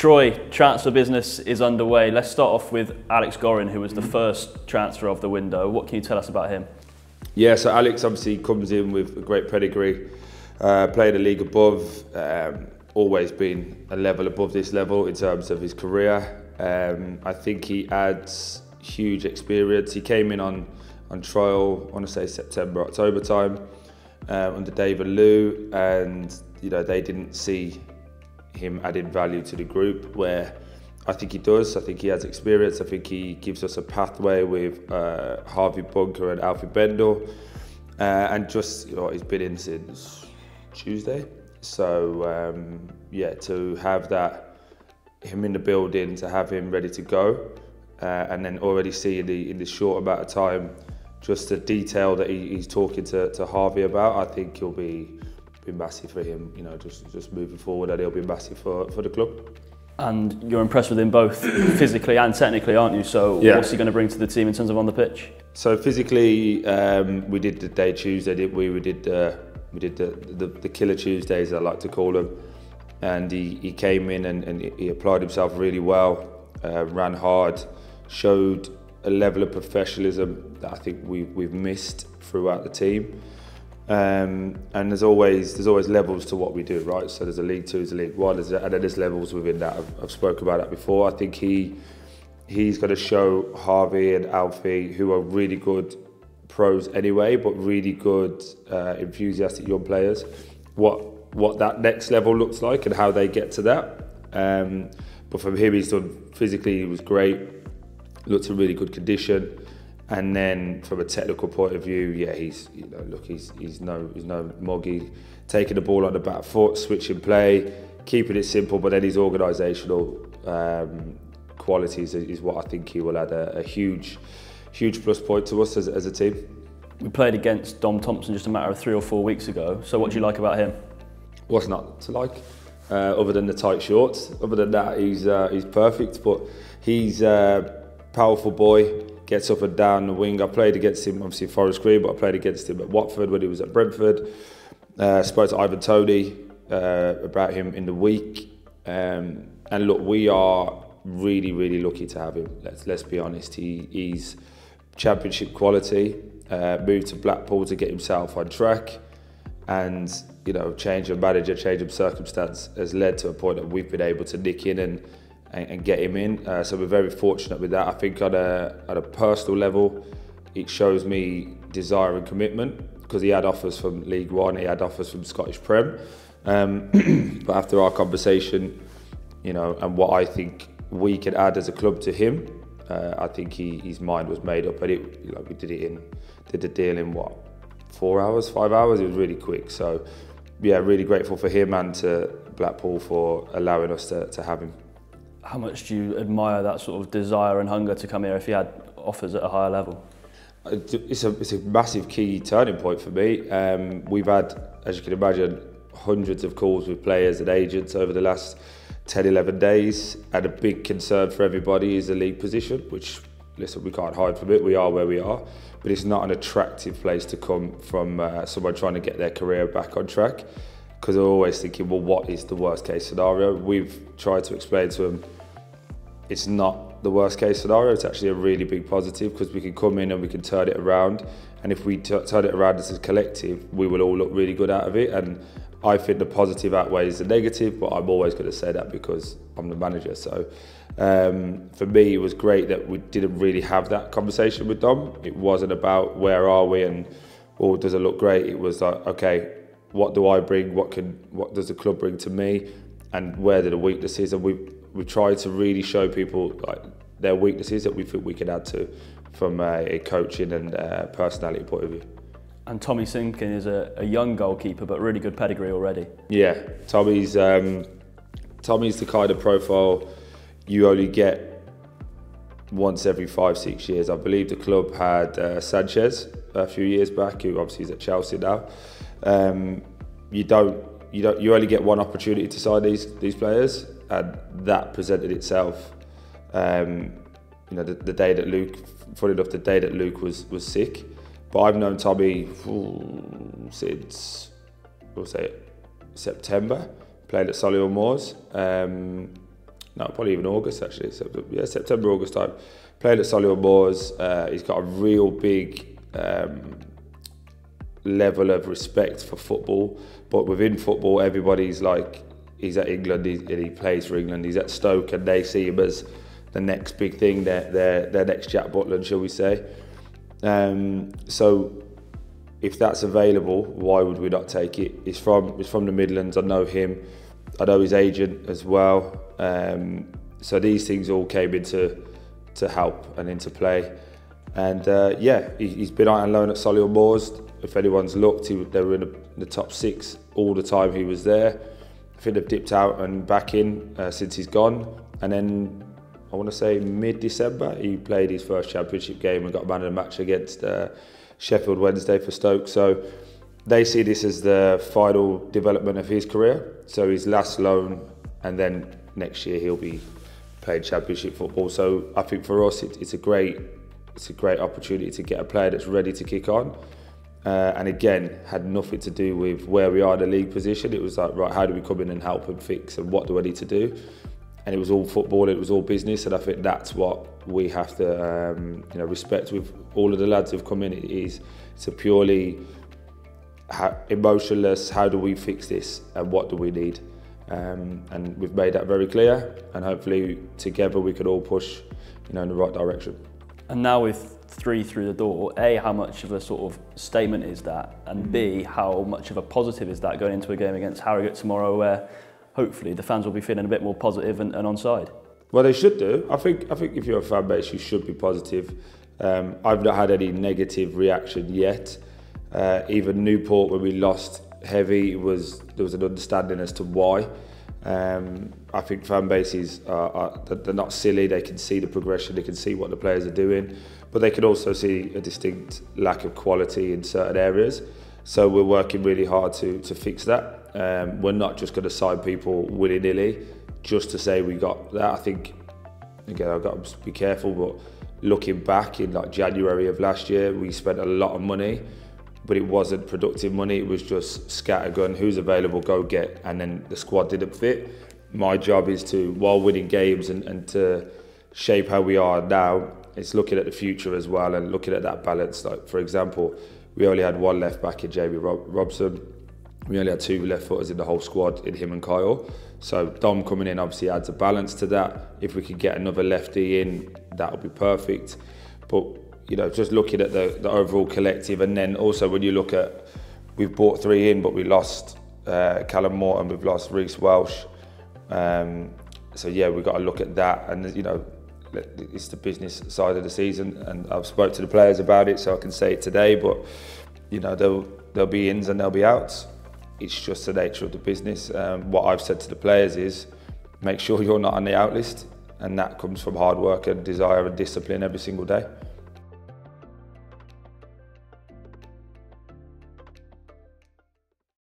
Troy, transfer business is underway. Let's start off with Alex Gorin, who was the first transfer of the window. What can you tell us about him? Yeah, so Alex obviously comes in with a great pedigree, played a league above, always been a level above this level in terms of his career. I think he adds huge experience. He came in on trial, I want to say September, October time, under David Liu, and they didn't see him adding value to the group, where I think he does. I think he has experience. I think he gives us a pathway with Harvey Bunker and Alfie Bendel, and just he's been in since Tuesday. So yeah, to have him in the building, to have him ready to go, and then already see in the short amount of time just the detail that he's talking to Harvey about, I think he'll be massive for him. Just moving forward, and he'll be massive for the club. And you're impressed with him both physically and technically, aren't you? So yeah. What's he going to bring to the team in terms of on the pitch? So physically, we did the day Tuesday, didn't we? We did the killer Tuesdays, I like to call them. And he came in and he applied himself really well, ran hard, showed a level of professionalism that I think we've missed throughout the team. And there's always levels to what we do, right? So there's a League Two, there's a League One, and then there's levels within that. I've spoken about that before. I think he's going to show Harvey and Alfie, who are really good pros anyway, but really good enthusiastic young players, what that next level looks like and how they get to that. But from him, he's done physically, he was great, looked in really good condition. And then from a technical point of view, yeah, he's no moggy, taking the ball on the back foot, switching play, keeping it simple, but then his organisational qualities is what I think he will add a huge plus point to us as a team. We played against Dom Thompson just a matter of 3 or 4 weeks ago. So what do you like about him? What's not to like? Other than the tight shorts. Other than that, he's perfect. But he's a powerful boy. Gets up and down the wing. I played against him, obviously Forest Green, but I played against him at Watford when he was at Brentford. Spoke to Ivan Toney about him in the week. And look, we are really, really lucky to have him. Let's be honest. He's championship quality. Moved to Blackpool to get himself on track. And, change of manager, change of circumstance has led to a point that we've been able to nick in and get him in. So we're very fortunate with that. I think at a personal level, it shows me desire and commitment, because he had offers from League One, he had offers from Scottish Prem. But after our conversation, and what I think we can add as a club to him, I think his mind was made up. And we did the deal in 4 hours, 5 hours. It was really quick. So yeah, really grateful for him and to Blackpool for allowing us to have him. How much do you admire that sort of desire and hunger to come here if he had offers at a higher level? It's a massive key turning point for me. We've had, as you can imagine, hundreds of calls with players and agents over the last 10, 11 days. And a big concern for everybody is the league position, which, listen, we can't hide from it. We are where we are. But it's not an attractive place to come from someone trying to get their career back on track. Because they're always thinking, well, what is the worst case scenario? We've tried to explain to them it's not the worst case scenario. It's actually a really big positive, because we can come in and we can turn it around. And if we turn it around as a collective, we will all look really good out of it. And I think the positive outweighs the negative, but I'm always going to say that because I'm the manager. So for me, it was great that we didn't really have that conversation with Dom. It wasn't about where are we and, oh, does it look great? It was like, okay, what do I bring? What does the club bring to me? And where are the weaknesses? And we tried to really show people like their weaknesses that we think we can add to from a coaching and personality point of view. And Tommy Simkin is a young goalkeeper, but really good pedigree already. Yeah, Tommy's the kind of profile you only get once every 5-6 years. I believe the club had Sanchez a few years back, who obviously is at Chelsea now. You only get one opportunity to sign these players, and that presented itself. The day that Luke, funny enough, the day that Luke was sick. But I've known Tommy since, we'll say, September. Played at Solihull Moors. no, probably even August actually. So, yeah, September, August time. Played at Solihull Moors. He's got a real big level of respect for football. But within football, everybody's like, he's at England, he plays for England. He's at Stoke, and they see him as the next big thing, their next Jack Butland, shall we say. So if that's available, why would we not take it? He's from the Midlands. I know him. I know his agent as well. So these things all came into help and into play. And yeah, he's been out on loan at Solihull Moors. If anyone's looked, they were in the top 6 all the time he was there. I think they've dipped out and back in since he's gone. And then I want to say mid-December, he played his first championship game and got man of the match against Sheffield Wednesday for Stoke. So they see this as the final development of his career. So his last loan, and then next year he'll be playing championship football. So I think for us it's a great opportunity to get a player that's ready to kick on. And again, had nothing to do with where we are in the league position. It was like, right, how do we come in and help and fix, and what do I need to do? And it was all football, it was all business, and I think that's what we have to respect with all of the lads who've come in. It's a purely emotionless, how do we fix this and what do we need? And we've made that very clear, and hopefully together we could all push in the right direction. And now with 3 through the door, A, how much of a sort of statement is that? And B, how much of a positive is that going into a game against Harrogate tomorrow, where hopefully the fans will be feeling a bit more positive and on side? Well, they should do. I think if you're a fan base, you should be positive. I've not had any negative reaction yet. Even Newport, when we lost heavy, there was an understanding as to why. I think fan bases they're not silly. They can see the progression, they can see what the players are doing, but they can also see a distinct lack of quality in certain areas. So we're working really hard to fix that. We're not just going to sign people willy-nilly just to say we got that. I think, again, I've got to be careful, but looking back in like January of last year, we spent a lot of money, but it wasn't productive money. It was just scattergun, who's available, go get, and then the squad didn't fit. My job is to, while winning games and to shape how we are now, it's looking at the future as well and looking at that balance. Like, for example, we only had 1 left back in Jamie Robson. We only had 2 left footers in the whole squad, in him and Kyle. So Dom coming in obviously adds a balance to that. If we could get another lefty in, that would be perfect. But just looking at the overall collective, and then also when you look at, we've brought 3 in, but we lost Callum Morton, we've lost Reece Welsh. So yeah, we've got to look at that, and it's the business side of the season, and I've spoke to the players about it, so I can say it today. But there'll be ins and there'll be outs. It's just the nature of the business. What I've said to the players is, make sure you're not on the out list, and that comes from hard work and desire and discipline every single day.